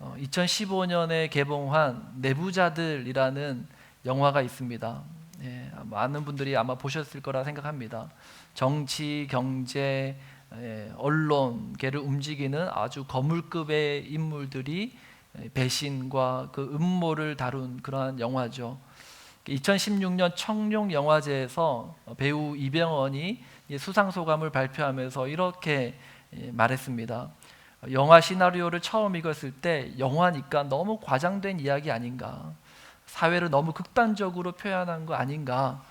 2015년에 개봉한 내부자들이라는 영화가 있습니다. 많은 분들이 아마 보셨을 거라 생각합니다. 정치, 경제, 언론계를 움직이는 아주 거물급의 인물들이 배신과 그 음모를 다룬 그러한 영화죠. 2016년 청룡영화제에서 배우 이병헌이 수상소감을 발표하면서 이렇게 말했습니다. 영화 시나리오를 처음 읽었을 때 영화니까 너무 과장된 이야기 아닌가, 사회를 너무 극단적으로 표현한 거 아닌가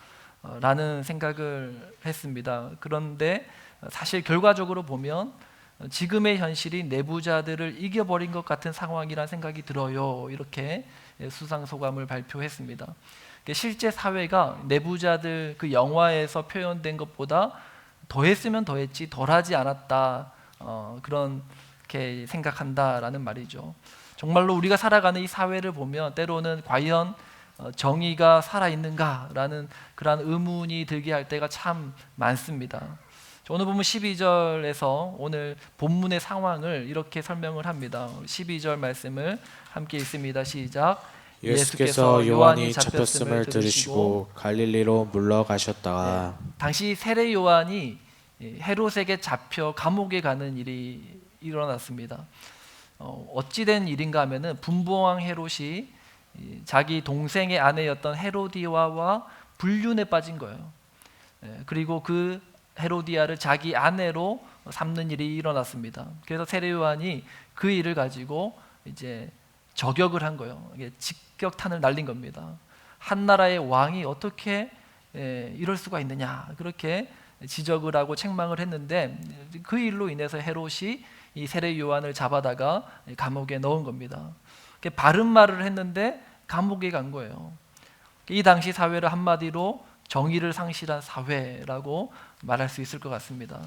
라는 생각을 했습니다. 그런데 사실 결과적으로 보면 지금의 현실이 내부자들을 이겨버린 것 같은 상황이라는 생각이 들어요. 이렇게 수상소감을 발표했습니다. 실제 사회가 내부자들 그 영화에서 표현된 것보다 더했으면 더했지 덜하지 않았다, 그렇게 생각한다라는 말이죠. 정말로 우리가 살아가는 이 사회를 보면 때로는 과연 정의가 살아있는가라는 그러한 의문이 들게 할 때가 참 많습니다. 오늘 보면 12절에서 오늘 본문의 상황을 이렇게 설명을 합니다. 12절 말씀을 함께 읽습니다. 시작. 예수께서 요한이 잡혔음을 들으시고 갈릴리로 물러가셨다가 당시 세례 요한이 헤롯에게 잡혀 감옥에 가는 일이 일어났습니다. 어찌된 일인가 하면은 분봉왕 헤롯이 자기 동생의 아내였던 헤로디아와 불륜에 빠진 거예요. 그리고 그 헤로디아를 자기 아내로 삼는 일이 일어났습니다. 그래서 세례 요한이 그 일을 가지고 이제 저격을 한 거예요. 이게 직격탄을 날린 겁니다. 한 나라의 왕이 어떻게 이럴 수가 있느냐, 그렇게 지적을 하고 책망을 했는데 그 일로 인해서 헤롯이 이 세례 요한을 잡아다가 감옥에 넣은 겁니다. 바른 말을 했는데 감옥에 간 거예요. 이 당시 사회를 한마디로 정의를 상실한 사회라고 말할 수 있을 것 같습니다.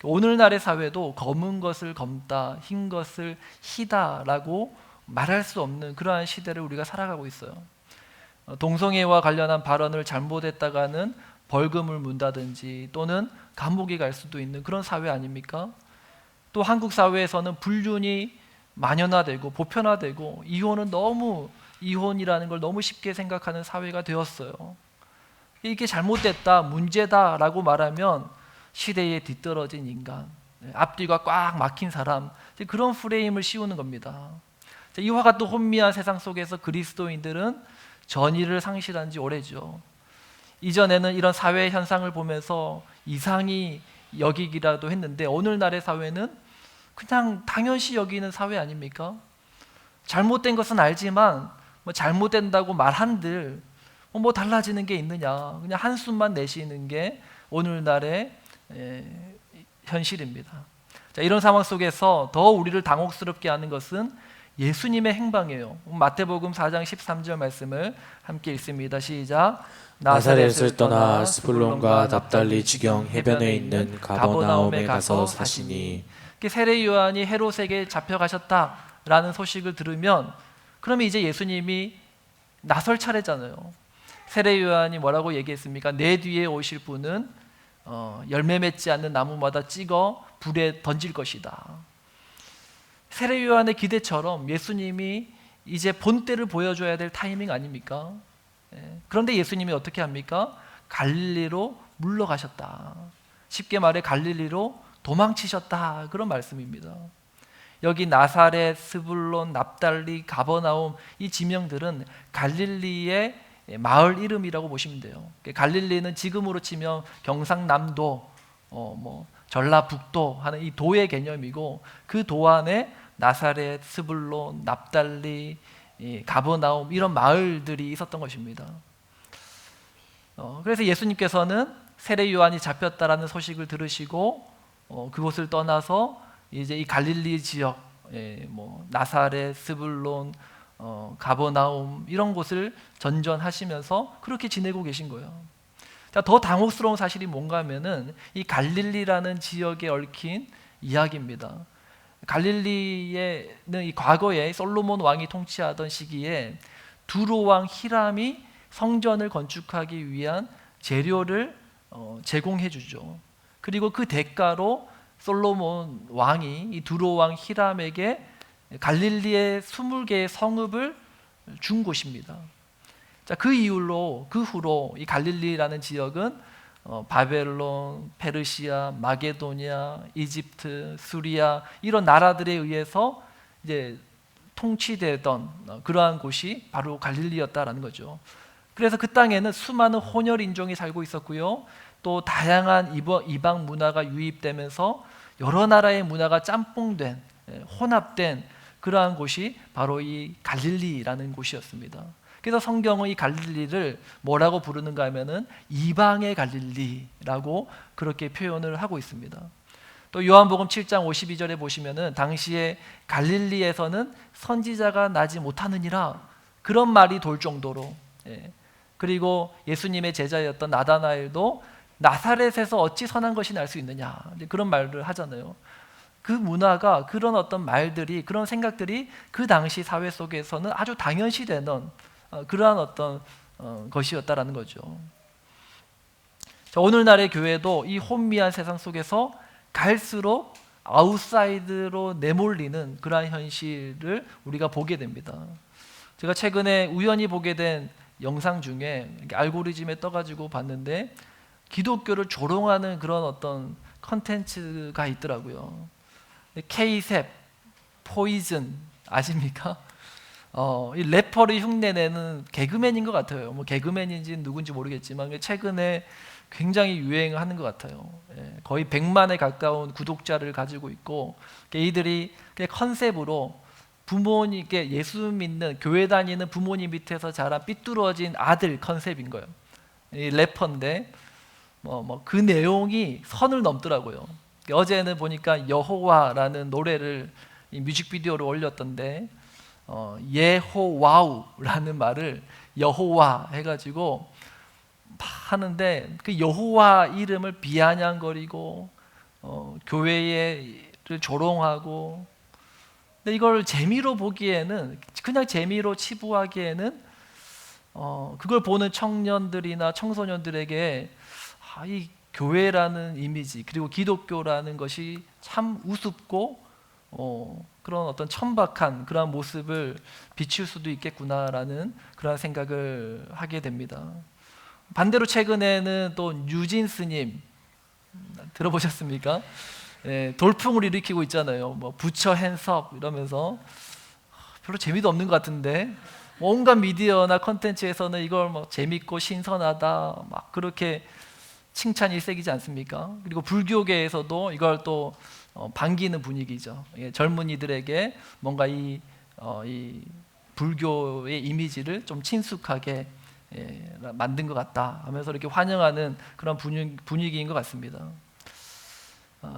오늘날의 사회도 검은 것을 검다, 흰 것을 희다라고 말할 수 없는 그러한 시대를 우리가 살아가고 있어요. 동성애와 관련한 발언을 잘못했다가는 벌금을 문다든지 또는 감옥에 갈 수도 있는 그런 사회 아닙니까? 또 한국 사회에서는 불륜이 만연화되고 보편화되고 이혼이라는 걸 너무 쉽게 생각하는 사회가 되었어요. 이게 잘못됐다, 문제다라고 말하면 시대에 뒤떨어진 인간, 앞뒤가 꽉 막힌 사람, 그런 프레임을 씌우는 겁니다. 이와 같은 혼미한 세상 속에서 그리스도인들은 전의를 상실한 지 오래죠. 이전에는 이런 사회 현상을 보면서 이상히 여기기라도 했는데 오늘날의 사회는 그냥 당연시 여기는 사회 아닙니까? 잘못된 것은 알지만 잘못된다고 말한들 뭐 달라지는 게 있느냐, 그냥 한숨만 내쉬는 게 오늘날의 현실입니다. 이런 상황 속에서 더 우리를 당혹스럽게 하는 것은 예수님의 행방이에요. 마태복음 4장 13절 말씀을 함께 읽습니다. 시작. 나사렛을 떠나 스불론과 납달리 지경 해변에 있는 가버나움에 가서 사시니. 세례 요한이 헤롯에게 잡혀가셨다라는 소식을 들으면 그러면 이제 예수님이 나설 차례잖아요. 세례 요한이 뭐라고 얘기했습니까? 내 뒤에 오실 분은 열매 맺지 않는 나무마다 찍어 불에 던질 것이다. 세례 요한의 기대처럼 예수님이 이제 본때를 보여줘야 될 타이밍 아닙니까? 그런데 예수님이 어떻게 합니까? 갈릴리로 물러가셨다. 쉽게 말해 갈릴리로 도망치셨다, 그런 말씀입니다. 여기 나사렛, 스불론, 납달리, 가버나움, 이 지명들은 갈릴리의 마을 이름이라고 보시면 돼요. 갈릴리는 지금으로 치면 경상남도, 전라북도 하는 이 도의 개념이고, 그 도 안에 나사렛, 스불론, 납달리, 가버나움 이런 마을들이 있었던 것입니다. 그래서 예수님께서는 세례 요한이 잡혔다라는 소식을 들으시고 그곳을 떠나서 이제 이 갈릴리 지역, 나사렛, 스불론, 가버나움 이런 곳을 전전하시면서 그렇게 지내고 계신 거예요. 더 당혹스러운 사실이 뭔가 하면은 이 갈릴리라는 지역에 얽힌 이야기입니다. 갈릴리에는 이 과거에 솔로몬 왕이 통치하던 시기에 두로 왕 히람이 성전을 건축하기 위한 재료를 제공해 주죠. 그리고 그 대가로 솔로몬 왕이 이 두로 왕 히람에게 갈릴리의 20개의 성읍을 준 곳입니다. 자, 그 후로 이 갈릴리라는 지역은 바벨론, 페르시아, 마게도니아, 이집트, 수리아 이런 나라들에 의해서 이제 통치되던 그러한 곳이 바로 갈릴리였다라는 거죠. 그래서 그 땅에는 수많은 혼혈 인종이 살고 있었고요. 또 다양한 이방 문화가 유입되면서 여러 나라의 문화가 짬뽕된, 혼합된 그러한 곳이 바로 이 갈릴리라는 곳이었습니다. 그래서 성경은 이 갈릴리를 뭐라고 부르는가 하면은 이방의 갈릴리라고 그렇게 표현을 하고 있습니다. 또 요한복음 7장 52절에 보시면은 당시에 갈릴리에서는 선지자가 나지 못하느니라 그런 말이 돌 정도로, 그리고 예수님의 제자였던 나다나엘도 나사렛에서 어찌 선한 것이 날 수 있느냐 그런 말을 하잖아요. 그 문화가, 그런 어떤 말들이, 그런 생각들이 그 당시 사회 속에서는 아주 당연시되는 그러한 어떤 것이었다라는 거죠. 자, 오늘날의 교회도 이 혼미한 세상 속에서 갈수록 아웃사이드로 내몰리는 그러한 현실을 우리가 보게 됩니다. 제가 최근에 우연히 보게 된 영상 중에 알고리즘에 떠가지고 봤는데 기독교를 조롱하는 그런 어떤 컨텐츠가 있더라고요. K-셉, 포이즌 아십니까? 이 래퍼를 흉내내는 개그맨인 것 같아요. 뭐 개그맨인지 누군지 모르겠지만 최근에 굉장히 유행하는 것 같아요. 거의 100만에 가까운 구독자를 가지고 있고, 이들이 컨셉으로 부모님께 예수 믿는 교회 다니는 부모님 밑에서 자란 삐뚤어진 아들 컨셉인 거예요. 이 래퍼인데 그 내용이 선을 넘더라고요. 어제는 보니까 여호와라는 노래를 이 뮤직비디오로 올렸던데 예호와우라는 말을 여호와 해가지고 하는데 그 여호와 이름을 비아냥거리고 교회를 조롱하고, 근데 이걸 재미로 보기에는, 그냥 재미로 치부하기에는 그걸 보는 청년들이나 청소년들에게 이 교회라는 이미지 그리고 기독교라는 것이 참 우습고 그런 어떤 천박한 그런 모습을 비출 수도 있겠구나라는 그런 생각을 하게 됩니다. 반대로 최근에는 또 뉴진스님 들어보셨습니까? 돌풍을 일으키고 있잖아요. 뭐 부처 핸섭 이러면서 별로 재미도 없는 것 같은데 온갖 미디어나 컨텐츠에서는 이걸 뭐 재밌고 신선하다 막 그렇게 칭찬 일색이지 않습니까? 그리고 불교계에서도 이걸 또 반기는 분위기죠. 젊은이들에게 뭔가 이 불교의 이미지를 좀 친숙하게 만든 것 같다 하면서 이렇게 환영하는 그런 분위기인 것 같습니다.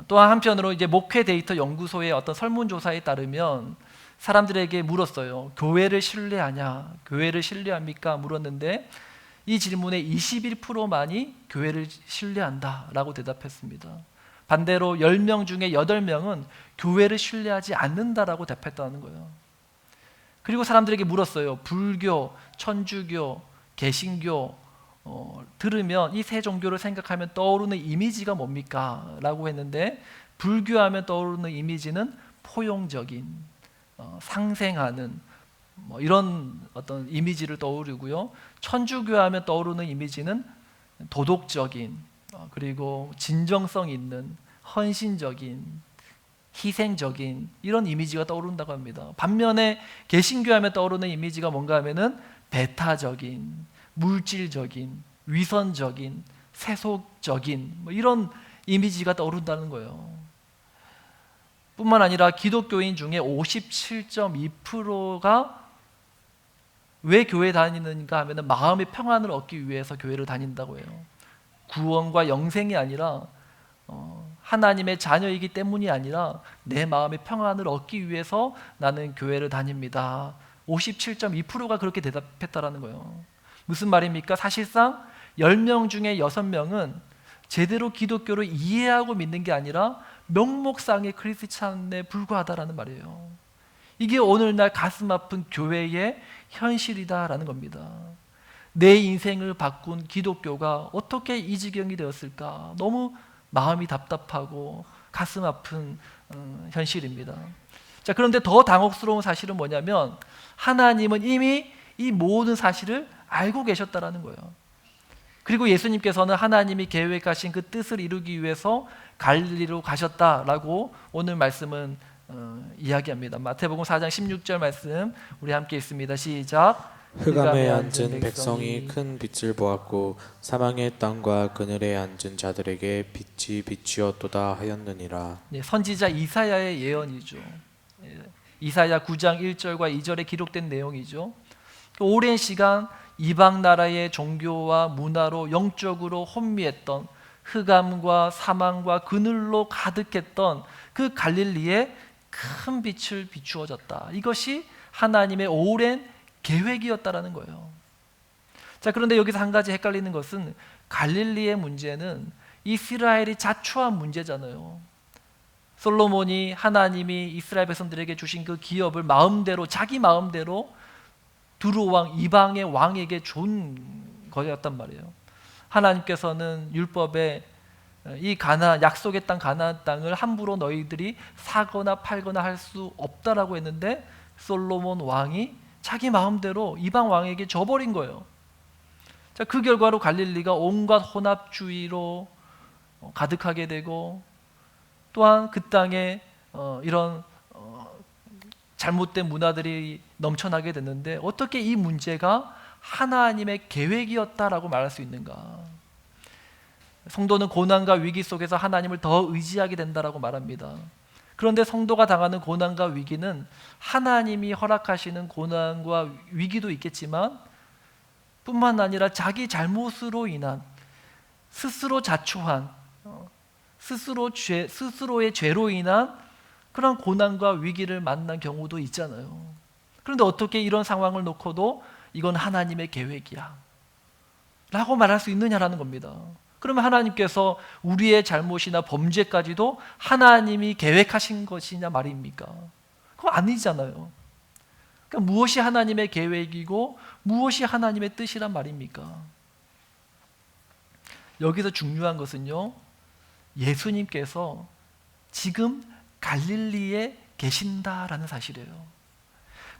또한 한편으로 이제 목회 데이터 연구소의 어떤 설문조사에 따르면 사람들에게 물었어요. 교회를 신뢰하냐? 교회를 신뢰합니까? 물었는데 이 질문에 21%만이 교회를 신뢰한다라고 대답했습니다. 반대로 10명 중에 8명은 교회를 신뢰하지 않는다라고 답했다는 거예요. 그리고 사람들에게 물었어요. 불교, 천주교, 개신교 들으면 이 세 종교를 생각하면 떠오르는 이미지가 뭡니까? 라고 했는데 불교하면 떠오르는 이미지는 포용적인, 상생하는 이런 어떤 이미지를 떠오르고요. 천주교하면 떠오르는 이미지는 도덕적인, 그리고 진정성 있는, 헌신적인, 희생적인 이런 이미지가 떠오른다고 합니다. 반면에 개신교하면 떠오르는 이미지가 뭔가 하면은 배타적인, 물질적인, 위선적인, 세속적인 이런 이미지가 떠오른다는 거예요. 뿐만 아니라 기독교인 중에 57.2%가 왜 교회 다니는가 하면 마음의 평안을 얻기 위해서 교회를 다닌다고 해요. 구원과 영생이 아니라 하나님의 자녀이기 때문이 아니라 내 마음의 평안을 얻기 위해서 나는 교회를 다닙니다. 57.2%가 그렇게 대답했다라는 거예요. 무슨 말입니까? 사실상 10명 중에 6명은 제대로 기독교를 이해하고 믿는 게 아니라 명목상의 크리스찬에 불과하다라는 말이에요. 이게 오늘날 가슴 아픈 교회의 현실이다라는 겁니다. 내 인생을 바꾼 기독교가 어떻게 이 지경이 되었을까? 너무 마음이 답답하고 가슴 아픈 현실입니다. 자, 그런데 더 당혹스러운 사실은 뭐냐면 하나님은 이미 이 모든 사실을 알고 계셨다라는 거예요. 그리고 예수님께서는 하나님이 계획하신 그 뜻을 이루기 위해서 갈릴리로 가셨다라고 오늘 말씀은 이야기합니다. 마태복음 4장 16절 말씀 우리 함께 읽습니다. 시작. 흑암에 앉은 백성이 큰 빛을 보았고 사망의 땅과 그늘에 앉은 자들에게 빛이 비치었도다 하였느니라. 네, 선지자 이사야의 예언이죠. 이사야 9장 1절과 2절에 기록된 내용이죠. 오랜 시간 이방 나라의 종교와 문화로 영적으로 혼미했던 흑암과 사망과 그늘로 가득했던 그 갈릴리에 큰 빛을 비추어졌다. 이것이 하나님의 오랜 계획이었다라는 거예요. 자, 그런데 여기서 한 가지 헷갈리는 것은 갈릴리의 문제는 이스라엘이 자초한 문제잖아요. 솔로몬이 하나님이 이스라엘 백성들에게 주신 그 기업을 마음대로 자기 마음대로 두로왕 이방의 왕에게 준 거였단 말이에요. 하나님께서는 율법에 이 가나안 약속의 땅 가나안 땅을 함부로 너희들이 사거나 팔거나 할 수 없다라고 했는데 솔로몬 왕이 자기 마음대로 이방 왕에게 줘버린 거예요. 자, 그 결과로 갈릴리가 온갖 혼합주의로 가득하게 되고 또한 그 땅에 이런 잘못된 문화들이 넘쳐나게 됐는데 어떻게 이 문제가 하나님의 계획이었다라고 말할 수 있는가? 성도는 고난과 위기 속에서 하나님을 더 의지하게 된다라고 말합니다. 그런데 성도가 당하는 고난과 위기는 하나님이 허락하시는 고난과 위기도 있겠지만 뿐만 아니라 자기 잘못으로 인한 스스로 자초한 스스로의 죄로 인한 그런 고난과 위기를 만난 경우도 있잖아요. 그런데 어떻게 이런 상황을 놓고도 이건 하나님의 계획이야 라고 말할 수 있느냐라는 겁니다. 그러면 하나님께서 우리의 잘못이나 범죄까지도 하나님이 계획하신 것이냐 말입니까? 그거 아니잖아요. 그러니까 무엇이 하나님의 계획이고 무엇이 하나님의 뜻이란 말입니까? 여기서 중요한 것은요, 예수님께서 지금 갈릴리에 계신다라는 사실이에요.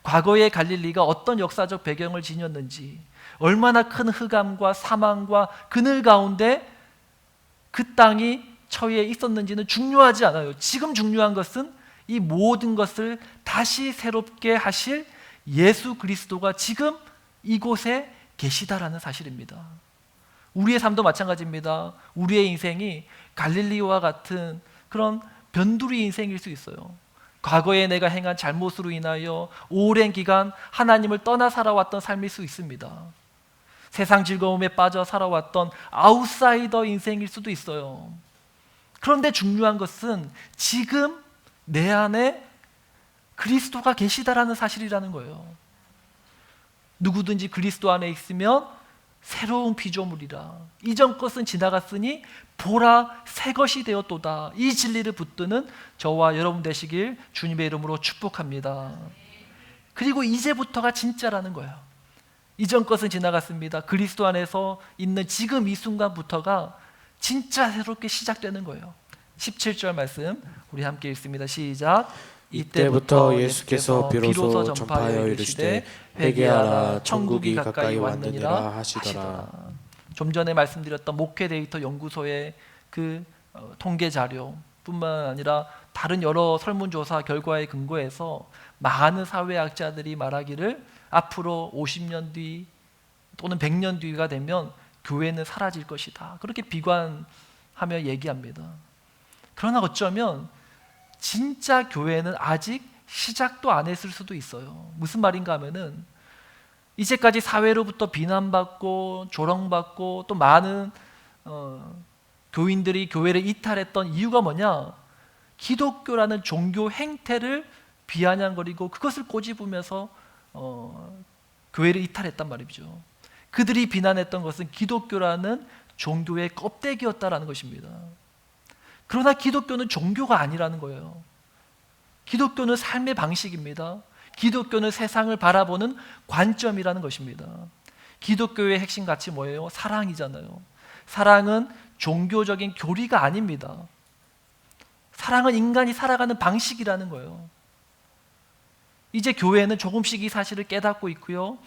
과거의 갈릴리가 어떤 역사적 배경을 지녔는지, 얼마나 큰 흑암과 사망과 그늘 가운데 그 땅이 처해 있었는지는 중요하지 않아요. 지금 중요한 것은 이 모든 것을 다시 새롭게 하실 예수 그리스도가 지금 이곳에 계시다라는 사실입니다. 우리의 삶도 마찬가지입니다. 우리의 인생이 갈릴리와 같은 그런 변두리 인생일 수 있어요. 과거에 내가 행한 잘못으로 인하여 오랜 기간 하나님을 떠나 살아왔던 삶일 수 있습니다. 세상 즐거움에 빠져 살아왔던 아웃사이더 인생일 수도 있어요. 그런데 중요한 것은 지금 내 안에 그리스도가 계시다라는 사실이라는 거예요. 누구든지 그리스도 안에 있으면 새로운 피조물이라. 이전 것은 지나갔으니 보라 새 것이 되었도다. 이 진리를 붙드는 저와 여러분 되시길 주님의 이름으로 축복합니다. 그리고 이제부터가 진짜라는 거예요. 이전 것은 지나갔습니다. 그리스도 안에서 있는 지금 이 순간부터가 진짜 새롭게 시작되는 거예요. 17절 말씀 우리 함께 읽습니다. 시작. 이때부터 예수께서 비로소 전파하여 이르시되 회개하라 천국이 가까이 왔느니라 하시더라. 좀 전에 말씀드렸던 목회 데이터 연구소의 그 통계 자료뿐만 아니라 다른 여러 설문조사 결과에 근거해서 많은 사회학자들이 말하기를 앞으로 50년 뒤 또는 100년 뒤가 되면 교회는 사라질 것이다. 그렇게 비관하며 얘기합니다. 그러나 어쩌면 진짜 교회는 아직 시작도 안 했을 수도 있어요. 무슨 말인가 하면은 이제까지 사회로부터 비난받고 조롱받고 또 많은 교인들이 교회를 이탈했던 이유가 뭐냐? 기독교라는 종교 행태를 비아냥거리고 그것을 꼬집으면서 교회를 이탈했단 말이죠. 그들이 비난했던 것은 기독교라는 종교의 껍데기였다라는 것입니다. 그러나 기독교는 종교가 아니라는 거예요. 기독교는 삶의 방식입니다. 기독교는 세상을 바라보는 관점이라는 것입니다. 기독교의 핵심 가치 뭐예요? 사랑이잖아요. 사랑은 종교적인 교리가 아닙니다. 사랑은 인간이 살아가는 방식이라는 거예요. 이제 교회는 조금씩 이 사실을 깨닫고 있고요.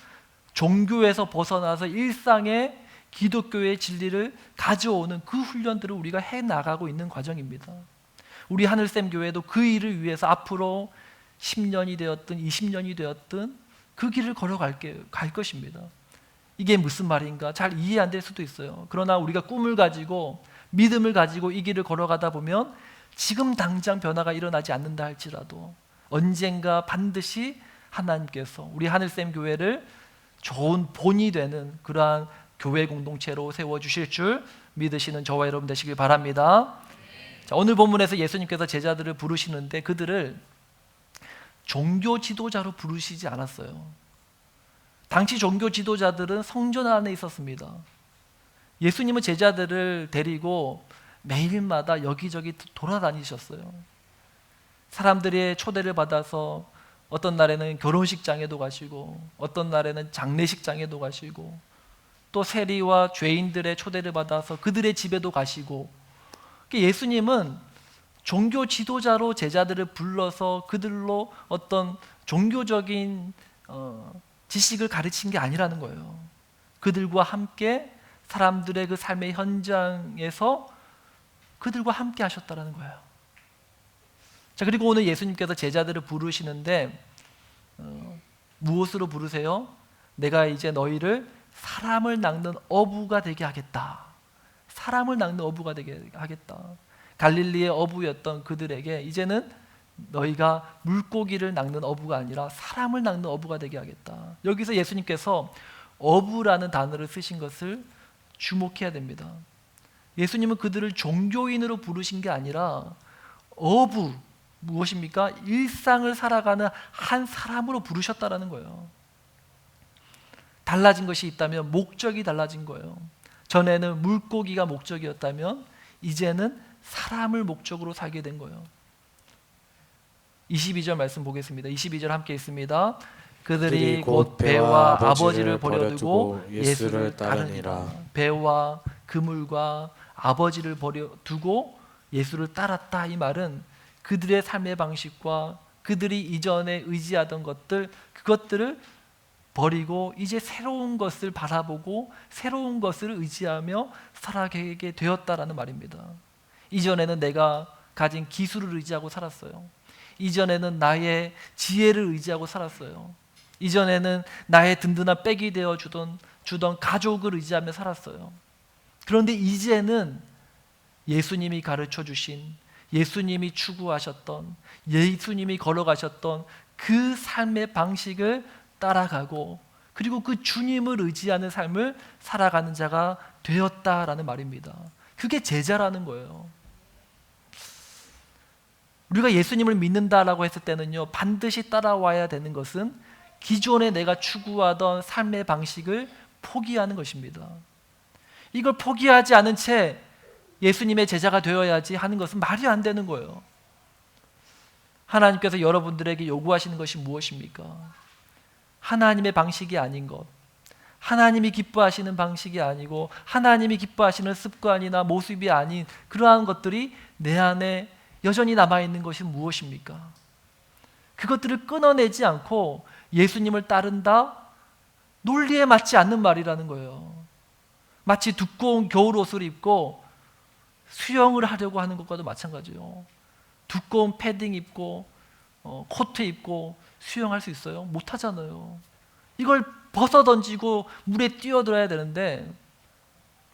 종교에서 벗어나서 일상의 기독교의 진리를 가져오는 그 훈련들을 우리가 해나가고 있는 과정입니다. 우리 하늘샘 교회도 그 일을 위해서 앞으로 10년이 되었든 20년이 되었든 그 길을 걸어갈 것입니다. 이게 무슨 말인가 잘 이해 안 될 수도 있어요. 그러나 우리가 꿈을 가지고 믿음을 가지고 이 길을 걸어가다 보면 지금 당장 변화가 일어나지 않는다 할지라도 언젠가 반드시 하나님께서 우리 하늘샘 교회를 좋은 본이 되는 그러한 교회 공동체로 세워주실 줄 믿으시는 저와 여러분 되시길 바랍니다. 자, 오늘 본문에서 예수님께서 제자들을 부르시는데 그들을 종교 지도자로 부르시지 않았어요. 당시 종교 지도자들은 성전 안에 있었습니다. 예수님은 제자들을 데리고 매일마다 여기저기 돌아다니셨어요. 사람들의 초대를 받아서 어떤 날에는 결혼식장에도 가시고 어떤 날에는 장례식장에도 가시고 또 세리와 죄인들의 초대를 받아서 그들의 집에도 가시고, 예수님은 종교 지도자로 제자들을 불러서 그들로 어떤 종교적인 지식을 가르친 게 아니라는 거예요. 그들과 함께 사람들의 그 삶의 현장에서 그들과 함께 하셨다는 거예요. 자, 그리고 오늘 예수님께서 제자들을 부르시는데 무엇으로 부르세요? 내가 이제 너희를 사람을 낚는 어부가 되게 하겠다. 사람을 낚는 어부가 되게 하겠다. 갈릴리의 어부였던 그들에게 이제는 너희가 물고기를 낚는 어부가 아니라 사람을 낚는 어부가 되게 하겠다. 여기서 예수님께서 어부라는 단어를 쓰신 것을 주목해야 됩니다. 예수님은 그들을 종교인으로 부르신 게 아니라 어부, 무엇입니까? 일상을 살아가는 한 사람으로 부르셨다라는 거예요. 달라진 것이 있다면 목적이 달라진 거예요. 전에는 물고기가 목적이었다면 이제는 사람을 목적으로 살게 된 거예요. 22절 말씀 보겠습니다. 22절 함께 있습니다. 그들이 곧 배와 아버지를 버려두고 예수를 따르니라. 배와 그물과 아버지를 버려두고 예수를 따랐다. 이 말은 그들의 삶의 방식과 그들이 이전에 의지하던 것들, 그것들을 버리고 이제 새로운 것을 바라보고 새로운 것을 의지하며 살아가게 되었다라는 말입니다. 이전에는 내가 가진 기술을 의지하고 살았어요. 이전에는 나의 지혜를 의지하고 살았어요. 이전에는 나의 든든한 백이 되어 주던 가족을 의지하며 살았어요. 그런데 이제는 예수님이 가르쳐 주신, 예수님이 추구하셨던, 예수님이 걸어가셨던 그 삶의 방식을 따라가고 그리고 그 주님을 의지하는 삶을 살아가는 자가 되었다라는 말입니다. 그게 제자라는 거예요. 우리가 예수님을 믿는다라고 했을 때는요, 반드시 따라와야 되는 것은 기존에 내가 추구하던 삶의 방식을 포기하는 것입니다. 이걸 포기하지 않은 채 예수님의 제자가 되어야지 하는 것은 말이 안 되는 거예요. 하나님께서 여러분들에게 요구하시는 것이 무엇입니까? 하나님의 방식이 아닌 것, 하나님이 기뻐하시는 방식이 아니고 하나님이 기뻐하시는 습관이나 모습이 아닌 그러한 것들이 내 안에 여전히 남아있는 것이 무엇입니까? 그것들을 끊어내지 않고 예수님을 따른다? 논리에 맞지 않는 말이라는 거예요. 마치 두꺼운 겨울옷을 입고 수영을 하려고 하는 것과도 마찬가지예요. 두꺼운 패딩 입고 코트 입고 수영할 수 있어요? 못하잖아요. 이걸 벗어던지고 물에 뛰어들어야 되는데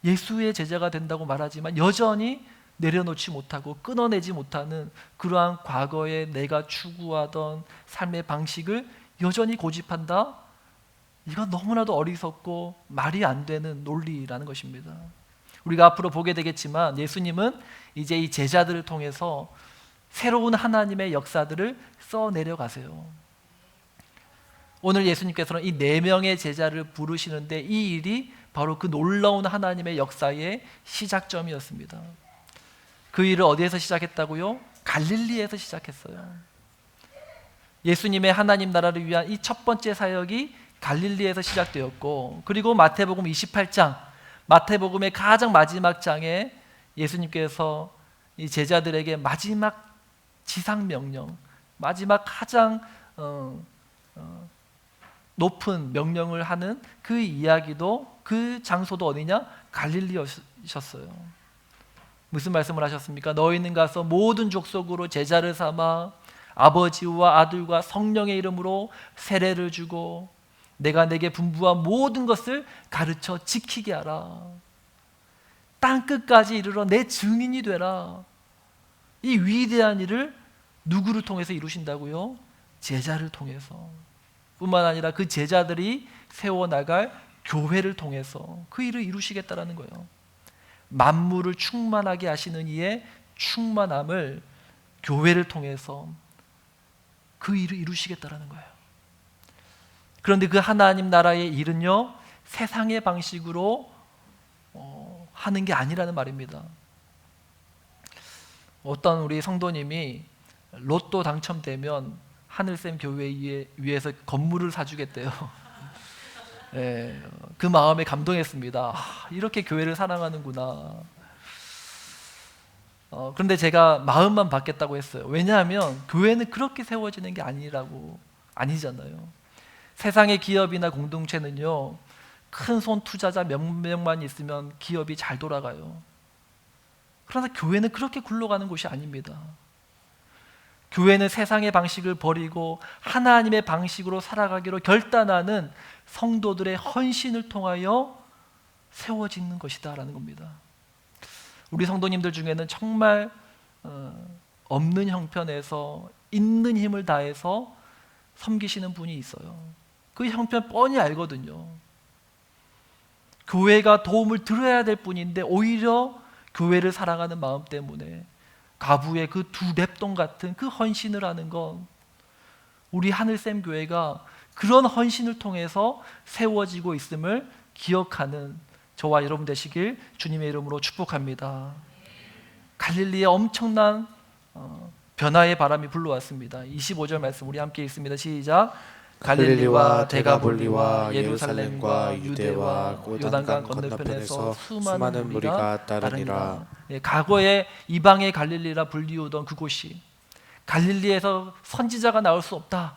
예수의 제자가 된다고 말하지만 여전히 내려놓지 못하고 끊어내지 못하는 그러한 과거에 내가 추구하던 삶의 방식을 여전히 고집한다? 이건 너무나도 어리석고 말이 안 되는 논리라는 것입니다. 우리가 앞으로 보게 되겠지만 예수님은 이제 이 제자들을 통해서 새로운 하나님의 역사들을 써내려가세요. 오늘 예수님께서는 이 4명의 제자를 부르시는데 이 일이 바로 그 놀라운 하나님의 역사의 시작점이었습니다. 그 일을 어디에서 시작했다고요? 갈릴리에서 시작했어요. 예수님의 하나님 나라를 위한 이 첫 번째 사역이 갈릴리에서 시작되었고, 그리고 마태복음 28장, 마태복음의 가장 마지막 장에 예수님께서 이 제자들에게 마지막 지상명령, 마지막 가장 높은 명령을 하는 그 이야기도, 그 장소도 어디냐? 갈릴리였었어요. 무슨 말씀을 하셨습니까? 너희는 가서 모든 족속으로 제자를 삼아 아버지와 아들과 성령의 이름으로 세례를 주고 내가 내게 분부한 모든 것을 가르쳐 지키게 하라. 땅끝까지 이르러 내 증인이 되라. 이 위대한 일을 누구를 통해서 이루신다고요? 제자를 통해서. 뿐만 아니라 그 제자들이 세워나갈 교회를 통해서 그 일을 이루시겠다라는 거예요. 만물을 충만하게 하시는 이의 충만함을 교회를 통해서 그 일을 이루시겠다라는 거예요. 그런데 그 하나님 나라의 일은요, 세상의 방식으로 하는 게 아니라는 말입니다. 어떤 우리 성도님이 로또 당첨되면 하늘샘 교회 위에서 건물을 사주겠대요. 네, 그 마음에 감동했습니다. 이렇게 교회를 사랑하는구나. 그런데 제가 마음만 받겠다고 했어요. 왜냐하면 교회는 그렇게 세워지는 게 아니잖아요. 세상의 기업이나 공동체는요, 큰 손 투자자 몇 명만 있으면 기업이 잘 돌아가요. 그러나 교회는 그렇게 굴러가는 곳이 아닙니다. 교회는 세상의 방식을 버리고 하나님의 방식으로 살아가기로 결단하는 성도들의 헌신을 통하여 세워지는 것이다라는 겁니다. 우리 성도님들 중에는 정말 없는 형편에서 있는 힘을 다해서 섬기시는 분이 있어요. 그 형편 뻔히 알거든요. 교회가 도움을 드려야 될 분인데 오히려 교회를 사랑하는 마음 때문에 가부의 그 두 랩돈 같은 그 헌신을 하는 건 우리 하늘샘 교회가 그런 헌신을 통해서 세워지고 있음을 기억하는 저와 여러분 되시길 주님의 이름으로 축복합니다. 갈릴리에 엄청난 변화의 바람이 불러왔습니다. 25절 말씀 우리 함께 읽습니다. 시작. 갈릴리와 데가볼리와 예루살렘과 유대와 요단강 건너편에서 수많은 무리가 따르니라. 과거에 이방의 갈릴리라 불리우던 그곳이, 갈릴리에서 선지자가 나올 수 없다,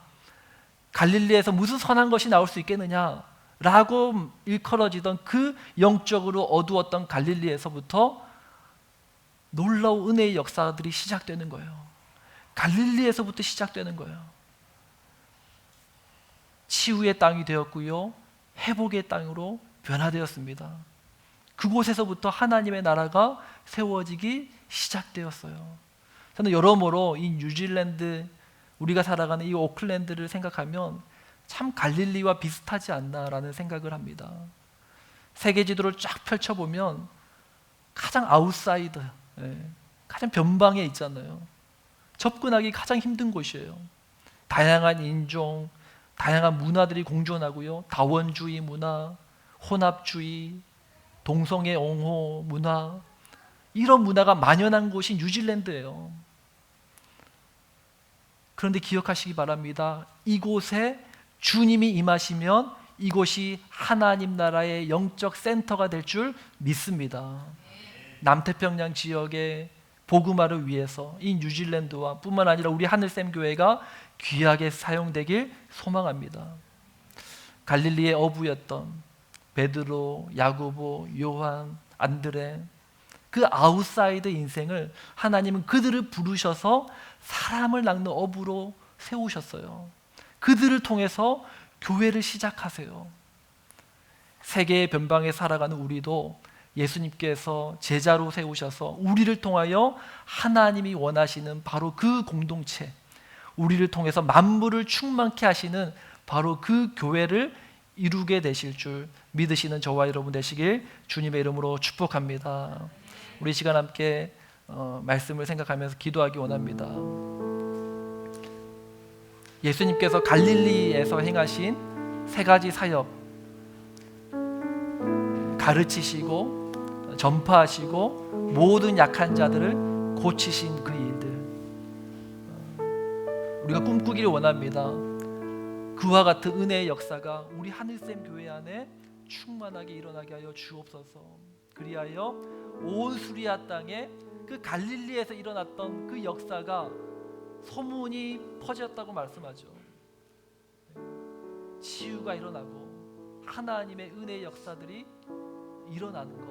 갈릴리에서 무슨 선한 것이 나올 수 있겠느냐 라고 일컬어지던 그 영적으로 어두웠던 갈릴리에서부터 놀라운 은혜의 역사들이 시작되는 거예요. 갈릴리에서부터 시작되는 거예요. 치유의 땅이 되었고요, 회복의 땅으로 변화되었습니다. 그곳에서부터 하나님의 나라가 세워지기 시작되었어요. 저는 여러모로 이 뉴질랜드, 우리가 살아가는 이 오클랜드를 생각하면 참 갈릴리와 비슷하지 않나라는 생각을 합니다. 세계 지도를 쫙 펼쳐보면 가장 아웃사이더, 가장 변방에 있잖아요. 접근하기 가장 힘든 곳이에요. 다양한 인종, 다양한 문화들이 공존하고요, 다원주의 문화, 혼합주의, 동성애 옹호 문화, 이런 문화가 만연한 곳이 뉴질랜드예요. 그런데 기억하시기 바랍니다. 이곳에 주님이 임하시면 이곳이 하나님 나라의 영적 센터가 될 줄 믿습니다. 남태평양 지역의 복음화를 위해서 이 뉴질랜드와 뿐만 아니라 우리 하늘샘 교회가 귀하게 사용되길 소망합니다. 갈릴리의 어부였던 베드로, 야고보, 요한, 안드레, 그 아웃사이드 인생을 하나님은 그들을 부르셔서 사람을 낚는 어부로 세우셨어요. 그들을 통해서 교회를 시작하세요. 세계의 변방에 살아가는 우리도 예수님께서 제자로 세우셔서 우리를 통하여 하나님이 원하시는 바로 그 공동체, 우리를 통해서 만물을 충만케 하시는 바로 그 교회를 이루게 되실 줄 믿으시는 저와 여러분 되시길 주님의 이름으로 축복합니다. 우리 시간 함께 말씀을 생각하면서 기도하기 원합니다. 예수님께서 갈릴리에서 행하신 세 가지 사역, 가르치시고 전파하시고 모든 약한 자들을 고치신 그 일들, 우리가 꿈꾸기를 원합니다. 그와 같은 은혜의 역사가 우리 하늘샘 교회 안에 충만하게 일어나게 하여 주옵소서. 그리하여 온 수리아 땅에 그 갈릴리에서 일어났던 그 역사가 소문이 퍼졌다고 말씀하죠. 치유가 일어나고 하나님의 은혜의 역사들이 일어나는 것,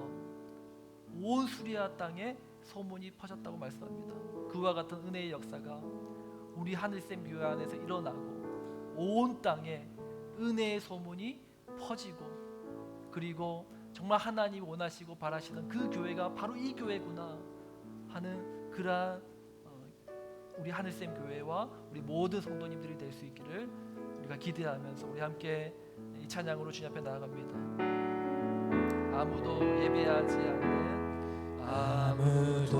온 수리아 땅에 소문이 퍼졌다고 말씀합니다. 그와 같은 은혜의 역사가 우리 하늘샘 교회 안에서 일어나고 온 땅에 은혜의 소문이 퍼지고, 그리고 정말 하나님이 원하시고 바라시는 그 교회가 바로 이 교회구나 하는 그러한 우리 하늘샘 교회와 우리 모든 성도님들이 될 수 있기를 우리가 기대하면서 우리 함께 이 찬양으로 주님 앞에 나아갑니다. 아무도 예배하지 않는, 아무도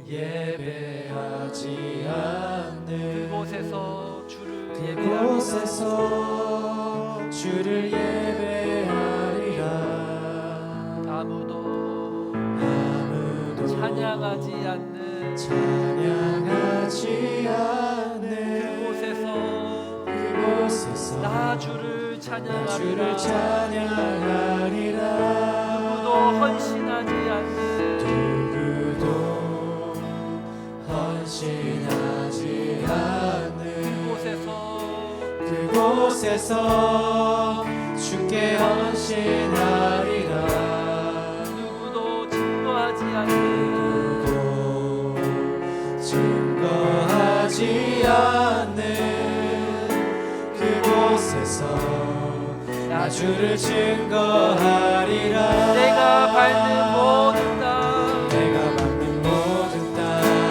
예배하지 않는 그곳에서 주를 그곳에서 주를 예배하리라. 아무도 찬양하지 않는 그곳에서 나 주를 찬양하리라. 누구도 헌신하지 않는 그곳에서 주께 헌신하리라. 누구도 증거하지 않는 그곳에서 나 주를 증거하리라. 내가 밟는 모든 땅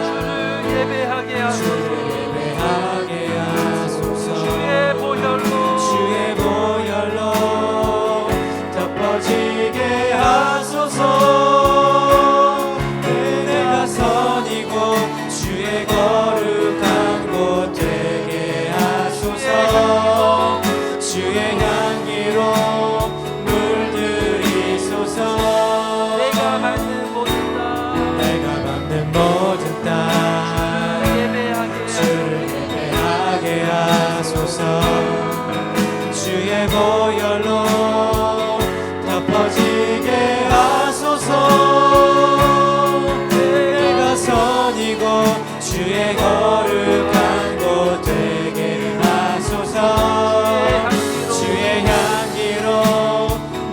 주를 예배하게 하소서. 주의 보혈로 덮어지게 하소서. 내가 선이고 주의 거룩한 곳 되게 하소서. 주의 향기로 물들이소서. 내가 밟는 모든 땅 주를 예배하게 하소서. 주의 보혈로 덮어지게 하소서. 내가 선이고 주의 거룩한 곳 되게 하소서. 주의 향기로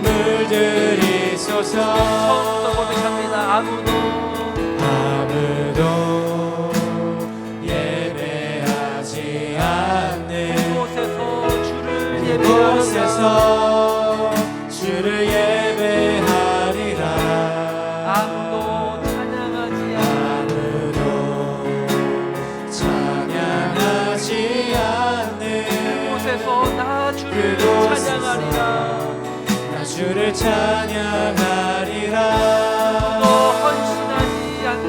물들이소서. 처음부터 고백합니다. 아무도 예배하지 않는 그곳에서 주를 예배하리라. 아무도 찬양하지 않는 그곳에서 나 주를 찬양하리라. 나 주를 찬양하리라. 또 헌신하지 않는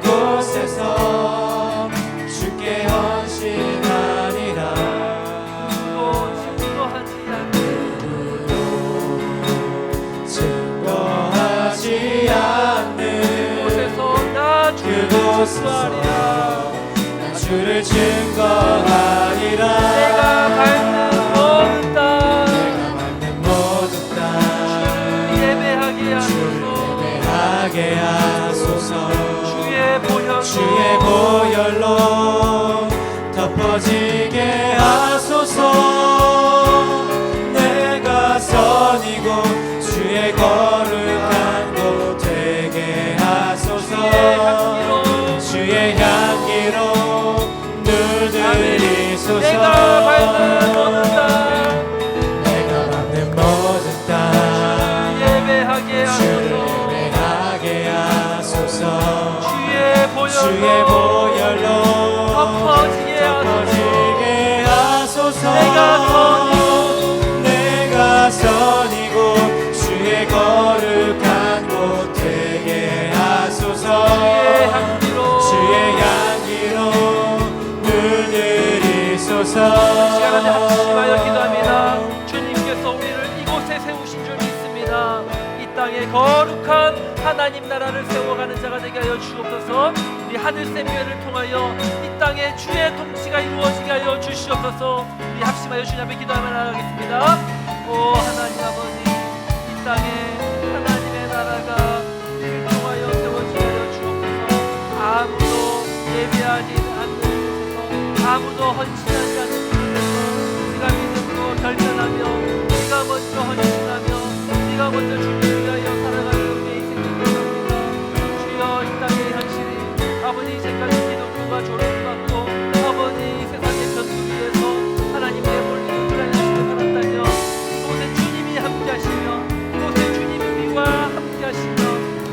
그곳에서 주께 헌신하리라. 또 증거하지 않는 그곳에서 나 주를 증거하리라. 내가 밟는 모든 땅 주를 예배하게 하소서. 주의 보혈로 덮어지게 하소서. 내가 선이고 주의 거룩한 곳 되게 하소서. 주의 향기로 물들이소서. 내가 밟는 모든 땅 예배하게 하소서. 주의 보혈로 덮어지게 하소서. 내가 선이고 주의 거룩한 곳 되게 하소서. 주의 향기로 물들이소서. 시간에 합심하여 기도합니다. 주님께서 우리를 이곳에 세우신 줄 믿습니다. 이 땅에 거룩한 하나님 나라를 세워가는 자가 되게 하여 주옵소서. 우리 하늘샘 교회를 통하여 이 땅에 주의 통치가 이루어지게 하여 주시옵소서. 우리 합심하여 주님 앞에 기도하며 나아가겠습니다. 오 하나님 아버지, 이 땅에 하나님의 나라가 우리를 통하여 세워지게 하여 아무도 헌신하지 않는 곳에서 우리가 믿음으로 결단하며 우리가 먼저 헌신하며 우리가 먼저 주님을 위하여 살아가는 우리의 인생이 되어갑니다. 주여, 이 땅의 현실이 아버지 이제까지 기독교가 조롱받고 아버지 세상의 변두리에서 하나님 내몰린 우크라이나 시대 살았다며 이곳에 주님이 함께하시며 이곳에 주님이 우리와 함께하시며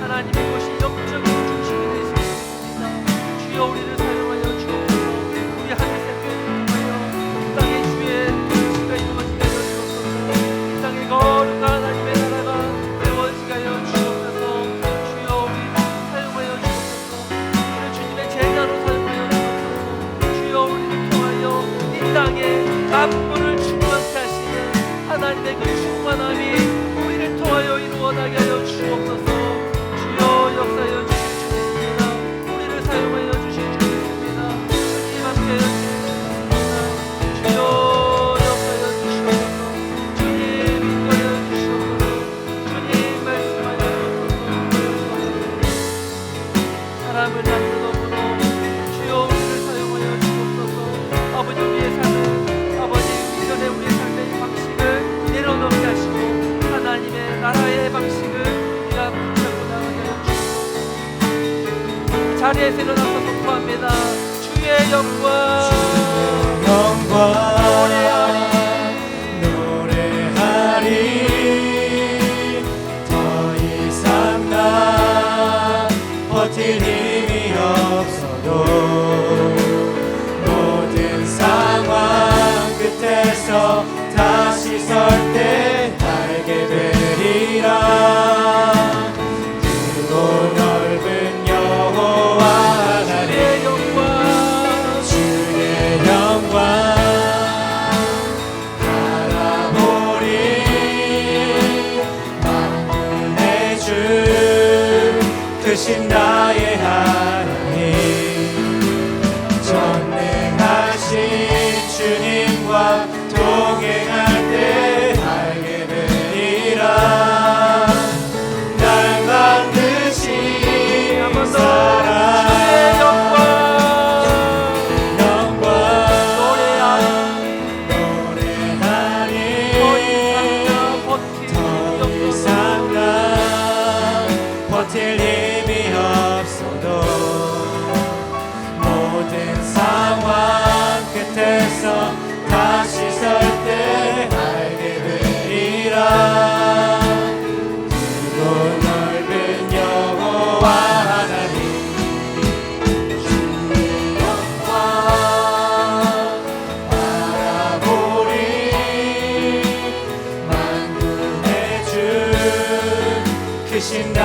하나님 이곳이 영적인 중심이 될 수 있습니다. 주여, 우리를 사용하여 주옵소서. 우리 하늘 샘교회를 통하여 이 땅의 주의 통치가 이루어지게 하여 주옵소서. 이 땅의 거룩한 하나님의 나라가 세워지게 하여 주옵소서. 주여, 우리를 사용하여 주옵소서. 우리를 주님의 제자로 사용하여 주옵소서. 주여, 우리를 통하여 이 땅에 만물을 충만케 하시는 하나님의 그 충만함이 우리를 통하여 이루어나게 하여 주옵소서. 주여, 역사하여 주실 줄 믿습니다. 우리를 사용하여 주실 줄 믿습니다. 주님 함께하여 주실 줄 믿습니다. 주여, 역사하여 주시옵소서. 주님 인도하여 주시옵소서. 주님 말씀하여 주옵소서. 사람을 만들어보러 주여, 우리를 사용하여 주옵소서. 아버지, 우리의 삶은 아버지 이전에 우리의 삶의 방식을 내려놓게 하시고 하나님의 나라의 방식을 우리가 붙잡고 나가게 하여 주옵소서. 이 자리에서 일어나서 선포합니다. 주의 영광 노래하리 노래하리 더 이상 나 버틸 힘이 없어도 모든 상황 끝에서 다시 설 때 알게 되리라. 크고 넓은 여호와 하나님 주의 영광 바라보리. 만군의 주 크신 나의 하나님 전능하신 주님과 동행할 때 알게 되리라. 날 만드신 사랑 영광 노래하리 더 이상 나 버틸 힘이 없어도 모든 상황 끝에서 다시 설 때 알게 되리라. 크고 넓은 여호와 하나님 주의 영광 바라보리. 만군의 주 크신 나